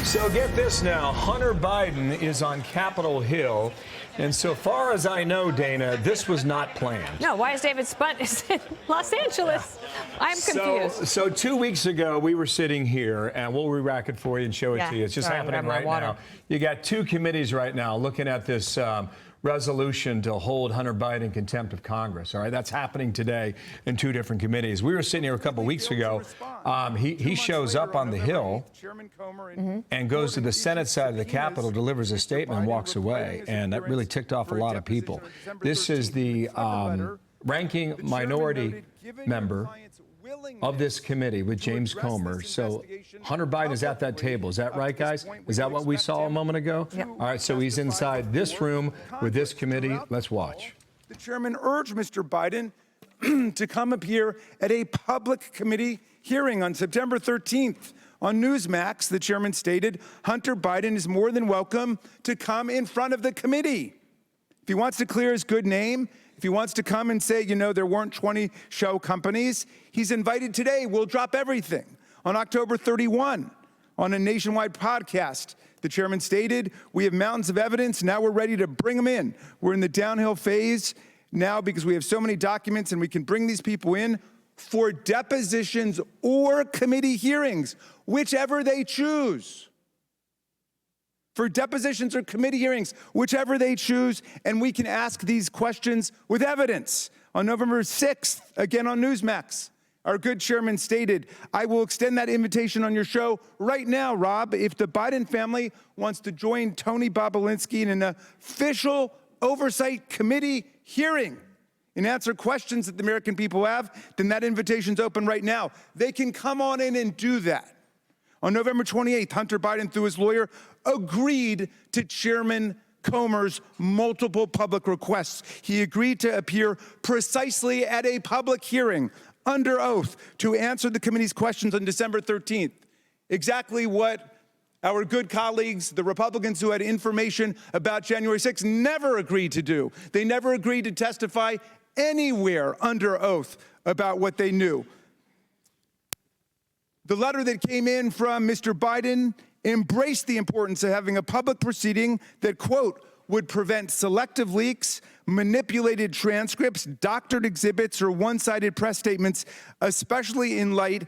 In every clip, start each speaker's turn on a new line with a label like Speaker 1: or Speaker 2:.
Speaker 1: So get this now, Hunter Biden is on Capitol Hill, and so far as I know, Dana, this was not planned.
Speaker 2: No, why is David Spunt in Los Angeles? I'm confused.
Speaker 1: So 2 weeks ago, we were sitting here, and we'll re-rack it for you and show it to you. It's just happening right now. You got two committees right now looking at this resolution to hold Hunter Biden in contempt of Congress. All right, that's happening today in two different committees. We were sitting here a couple weeks ago. He shows up on the Hill and goes to the Senate side of the Capitol, delivers a statement, and walks away. And that really ticked off a lot of people. This is the ranking minority member of this committee with James Comer. So Hunter Biden is at that table. Is that right, guys? Is that what we saw a moment ago?
Speaker 2: Yep.
Speaker 1: All right, so he's inside this room with this committee. Let's watch.
Speaker 3: The chairman urged Mr. Biden to come appear at a public committee hearing on September 13th. On Newsmax, the chairman stated, Hunter Biden is more than welcome to come in front of the committee. If he wants to clear his good name, if he wants to come and say, you know, there weren't 20 show companies, he's invited today. We'll drop everything. On October 31, on a nationwide podcast, the chairman stated, we have mountains of evidence. Now we're ready to bring them in. We're in the downhill phase now because we have so many documents and we can bring these people in for depositions or committee hearings, whichever they choose. For depositions or committee hearings, whichever they choose, and we can ask these questions with evidence. On November 6th, again on Newsmax, our good chairman stated, I will extend that invitation on your show right now, Rob, if the Biden family wants to join Tony Bobulinski in an official oversight committee hearing and answer questions that the American people have, then that invitation's open right now. They can come on in and do that. On November 28th, Hunter Biden, through his lawyer, agreed to Chairman Comer's multiple public requests. He agreed to appear precisely at a public hearing under oath to answer the committee's questions on December 13th. Exactly what our good colleagues, the Republicans who had information about January 6th, never agreed to do. They never agreed to testify anywhere under oath about what they knew. The letter that came in from Mr. Biden embraced the importance of having a public proceeding that, quote, would prevent selective leaks, manipulated transcripts, doctored exhibits, or one-sided press statements, especially in light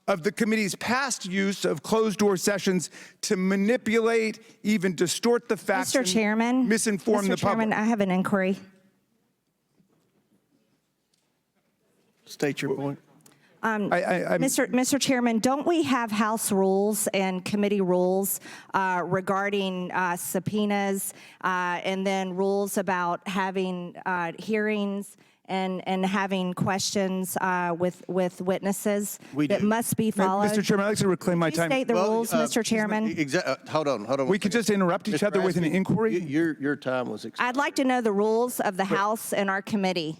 Speaker 3: of the committee's past use of closed-door sessions to manipulate, even distort the facts,
Speaker 4: Mr. Chairman,
Speaker 3: misinform the public.
Speaker 4: Mr. Chairman, I have an inquiry.
Speaker 5: State your point.
Speaker 4: Mr. Chairman, don't we have House rules and committee rules regarding subpoenas and then rules about having hearings and having questions with witnesses that must be followed?
Speaker 3: Mr. Chairman, I'd like to reclaim my time.
Speaker 4: State the rules, Mr. Chairman.
Speaker 5: Hold on.
Speaker 3: We could just interrupt each other with an inquiry?
Speaker 5: Your time was expired.
Speaker 4: I'd like to know the rules of the House and our committee.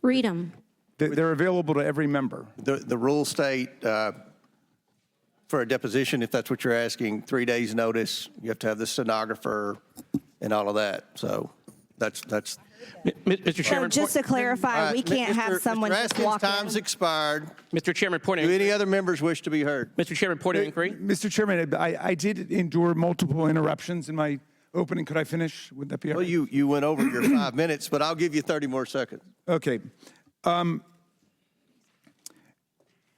Speaker 6: Read them.
Speaker 3: They're available to every member.
Speaker 5: The rules state for a deposition, if that's what you're asking, 3 days notice, you have to have the stenographer and all of that. So that's.
Speaker 6: Mr. Chairman,
Speaker 4: So just to clarify, we can't have someone just walk in.
Speaker 5: Time's expired.
Speaker 6: Mr. Chairman, point of
Speaker 5: Do
Speaker 6: inquiry.
Speaker 5: any other members wish to be heard?
Speaker 6: Mr. Chairman, point of inquiry.
Speaker 3: Mr. Chairman, I did endure multiple interruptions in my opening. Could I finish? Would that be all
Speaker 5: Well,
Speaker 3: right?
Speaker 5: you went over your 5 minutes, but I'll give you 30 more seconds.
Speaker 3: Okay.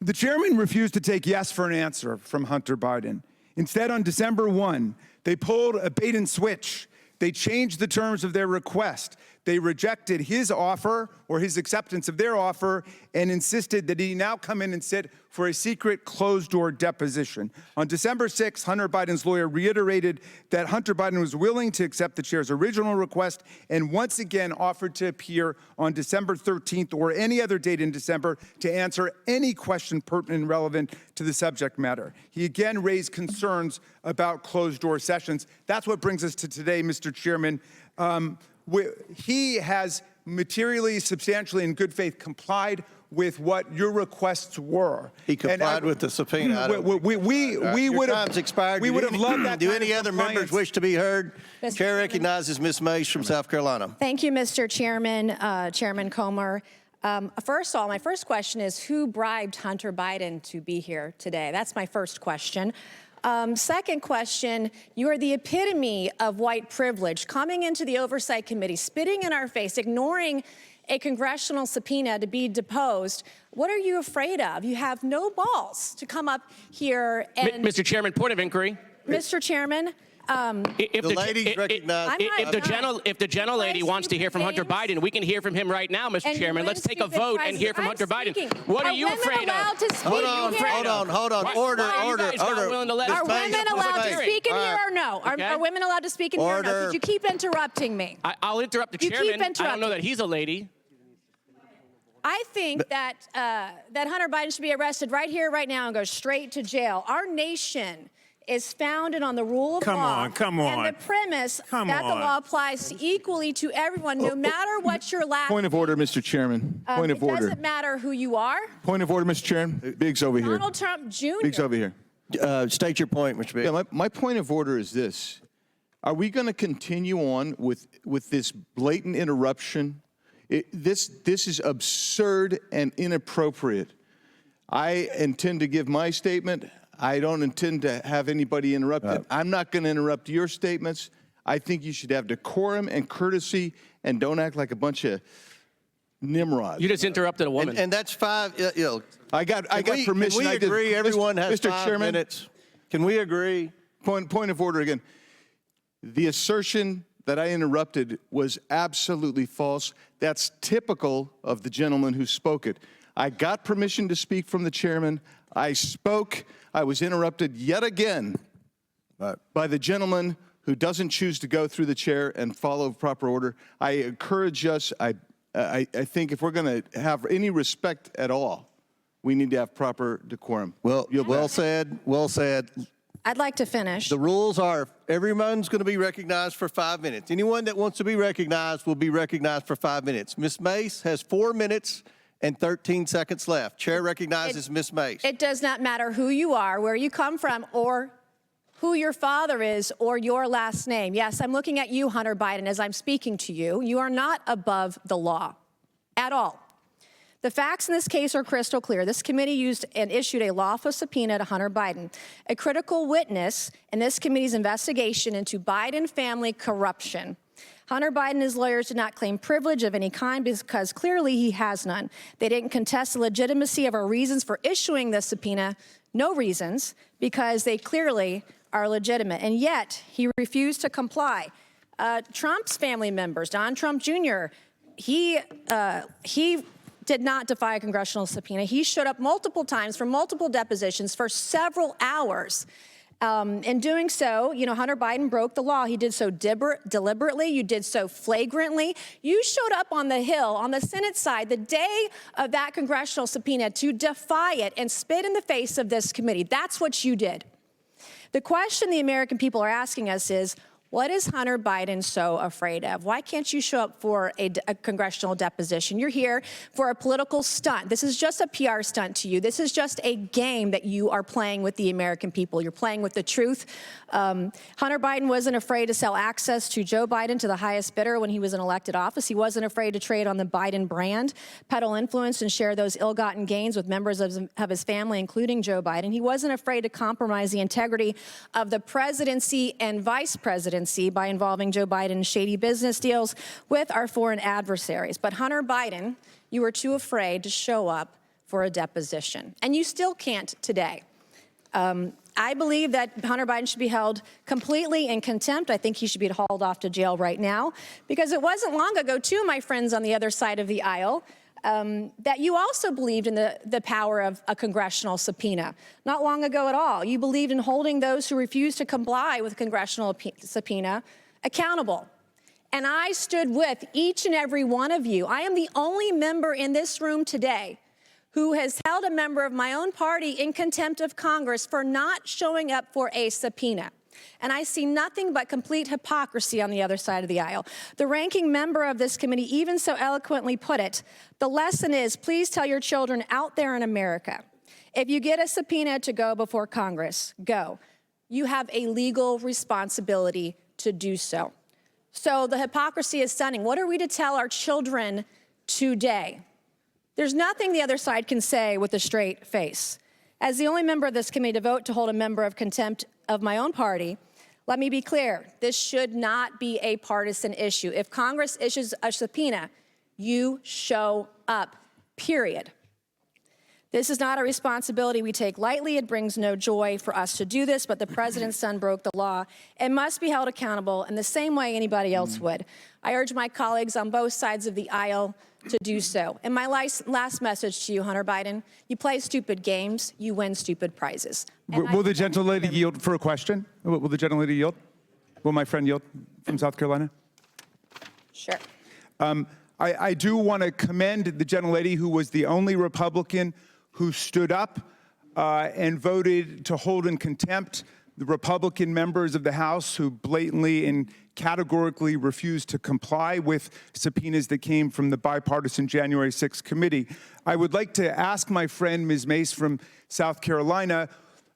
Speaker 3: The chairman refused to take yes for an answer from Hunter Biden. Instead, on December 1, they pulled a bait and switch. They changed the terms of their request. They rejected his offer or his acceptance of their offer and insisted that he now come in and sit for a secret closed-door deposition. On December 6, Hunter Biden's lawyer reiterated that Hunter Biden was willing to accept the chair's original request and once again offered to appear on December 13th or any other date in December to answer any question pertinent and relevant to the subject matter. He again raised concerns about closed-door sessions. That's what brings us to today, Mr. Chairman. He has materially, substantially, in good faith complied with what your requests were.
Speaker 5: He complied with the subpoena.
Speaker 3: We would have
Speaker 5: time's expired.
Speaker 3: We would have loved that.
Speaker 5: Do any other members wish to be heard? Chair recognizes Ms. Mace from South Carolina.
Speaker 2: Thank you, Mr. Chairman, Chairman Comer. First of all, my first question is, who bribed Hunter Biden to be here today? That's my first question. Second question, you are the epitome of white privilege, coming into the Oversight Committee, spitting in our face, ignoring a congressional subpoena to be deposed. What are you afraid of? You have no balls to come up here and...
Speaker 6: Mr. Chairman, point of inquiry.
Speaker 2: Mr. Chairman,
Speaker 6: If
Speaker 5: The ladies recognize.
Speaker 6: if the gentlelady wants to hear from Hunter Biden, we can hear from him right now, Mr.
Speaker 2: And
Speaker 6: Chairman.
Speaker 2: you
Speaker 6: Let's take a
Speaker 2: stupid
Speaker 6: vote and hear
Speaker 2: president.
Speaker 6: from
Speaker 2: I'm
Speaker 6: Hunter Biden.
Speaker 2: speaking.
Speaker 6: What are you
Speaker 2: women
Speaker 6: afraid
Speaker 2: allowed
Speaker 6: of?
Speaker 2: to speak
Speaker 5: Hold
Speaker 2: here?
Speaker 5: on, hold on.
Speaker 6: Why
Speaker 5: Order,
Speaker 6: are you guys not willing to let us
Speaker 2: Are
Speaker 6: speak?
Speaker 2: women allowed to speak in here or no?
Speaker 6: Okay.
Speaker 2: Are women allowed to speak in here or no?
Speaker 5: Order.
Speaker 2: Could you keep interrupting me?
Speaker 6: I'll interrupt the
Speaker 2: You keep
Speaker 6: chairman. I don't
Speaker 2: interrupting.
Speaker 6: know that he's a lady.
Speaker 2: I think that that Hunter Biden should be arrested right here, right now, and go straight to jail. Our nation is founded on the rule of law.
Speaker 3: Come on.
Speaker 2: And the premise
Speaker 3: Come
Speaker 2: that the
Speaker 3: on.
Speaker 2: law applies equally to everyone, no matter what your last
Speaker 7: Point of order, Mr. Chairman. Point of
Speaker 2: It
Speaker 7: order.
Speaker 2: doesn't matter who you are.
Speaker 7: Point of order, Mr. Chairman. Biggs over here.
Speaker 2: Donald Trump Jr.
Speaker 7: Biggs over here.
Speaker 5: State your point, Mr. Biggs.
Speaker 7: Yeah, my point of order is this. Are we going to continue on with this blatant interruption? This is absurd and inappropriate. I intend to give my statement. I don't intend to have anybody interrupted. I'm not going to interrupt your statements. I think you should have decorum and courtesy and don't act like a bunch of nimrods.
Speaker 6: You just interrupted a woman.
Speaker 5: And that's five,
Speaker 7: I got permission.
Speaker 5: Can we agree everyone has
Speaker 7: Mr.
Speaker 5: 5
Speaker 7: Chairman,
Speaker 5: minutes? Can we agree?
Speaker 7: Point of order again. The assertion that I interrupted was absolutely false. That's typical of the gentleman who spoke it. I got permission to speak from the chairman. I spoke. I was interrupted yet again by the gentleman who doesn't choose to go through the chair and follow proper order. I encourage us, I think if we're going to have any respect at all, we need to have proper decorum.
Speaker 5: Well said, well said.
Speaker 2: I'd like to finish.
Speaker 5: The rules are everyone's going to be recognized for 5 minutes. Anyone that wants to be recognized will be recognized for 5 minutes. Ms. Mace has 4 minutes and 13 seconds left. Chair recognizes Ms. Mace.
Speaker 2: It does not matter who you are, where you come from, or who your father is, or your last name. Yes, I'm looking at you, Hunter Biden, as I'm speaking to you. You are not above the law at all. The facts in this case are crystal clear. This committee used and issued a lawful subpoena to Hunter Biden, a critical witness in this committee's investigation into Biden family corruption. Hunter Biden and his lawyers did not claim privilege of any kind because clearly he has none. They didn't contest the legitimacy of our reasons for issuing the subpoena, no reasons, because they clearly are legitimate. And yet he refused to comply. Trump's family members, Don Trump Jr., he did not defy a congressional subpoena. He showed up multiple times for multiple depositions for several hours. In doing so, Hunter Biden broke the law. He did so deliberately. You did so flagrantly. You showed up on the Hill, on the Senate side, the day of that congressional subpoena to defy it and spit in the face of this committee. That's what you did. The question the American people are asking us is, what is Hunter Biden so afraid of? Why can't you show up for a congressional deposition? You're here for a political stunt. This is just a PR stunt to you. This is just a game that you are playing with the American people. You're playing with the truth. Hunter Biden wasn't afraid to sell access to Joe Biden to the highest bidder when he was in elected office. He wasn't afraid to trade on the Biden brand, peddle influence, and share those ill-gotten gains with members of his family, including Joe Biden. He wasn't afraid to compromise the integrity of the presidency and vice presidency by involving Joe Biden in shady business deals with our foreign adversaries. But Hunter Biden, you were too afraid to show up for a deposition. And you still can't today. I believe that Hunter Biden should be held completely in contempt. I think he should be hauled off to jail right now, because it wasn't long ago, too, my friends on the other side of the aisle, that you also believed in the power of a congressional subpoena. Not long ago at all. You believed in holding those who refused to comply with a congressional subpoena accountable. And I stood with each and every one of you. I am the only member in this room today who has held a member of my own party in contempt of Congress for not showing up for a subpoena. And I see nothing but complete hypocrisy on the other side of the aisle. The ranking member of this committee even so eloquently put it, the lesson is, please tell your children out there in America, if you get a subpoena to go before Congress, go. You have a legal responsibility to do so. So the hypocrisy is stunning. What are we to tell our children today? There's nothing the other side can say with a straight face. As the only member of this committee to vote to hold a member of contempt of my own party, let me be clear, this should not be a partisan issue. If Congress issues a subpoena, you show up, period. This is not a responsibility we take lightly. It brings no joy for us to do this, but the president's son broke the law and must be held accountable in the same way anybody else would. I urge my colleagues on both sides of the aisle to do so. And my last message to you, Hunter Biden, you play stupid games, you win stupid prizes.
Speaker 3: Will the gentlelady yield for a question? Will the gentlelady yield? Will my friend yield from South Carolina?
Speaker 2: Sure.
Speaker 3: I do want to commend the gentlelady who was the only Republican who stood up and voted to hold in contempt the Republican members of the House who blatantly and categorically refused to comply with subpoenas that came from the bipartisan January 6th committee. I would like to ask my friend, Ms. Mace from South Carolina,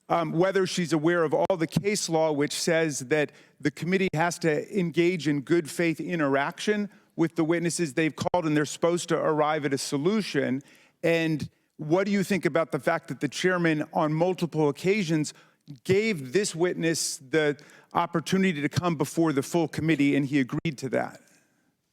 Speaker 3: whether she's aware of all the case law which says that the committee has to engage in good faith interaction with the witnesses they've called, and they're supposed to arrive at a solution. And what do you think about the fact that the chairman on multiple occasions gave this witness the opportunity to come before the full committee, and he agreed to that?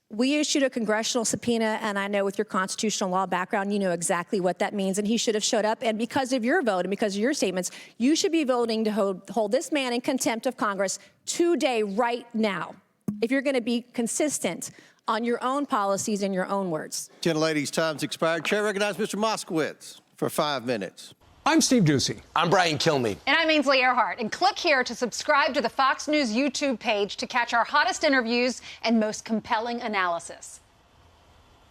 Speaker 2: We issued a congressional subpoena, and I know with your constitutional law background, you know exactly what that means, and he should have showed up. And because of your vote and because of your statements, you should be voting to hold this man in contempt of Congress today, right now, if you're going to be consistent on your own policies and your own words.
Speaker 5: Gentlelady's time's expired. Chair recognizes Mr. Moskowitz for 5 minutes.
Speaker 8: I'm Steve Ducey.
Speaker 9: I'm Brian Kilmeade.
Speaker 10: And I'm Ainsley Earhart. And click here to subscribe to the Fox News YouTube page to catch our hottest interviews and most compelling analysis.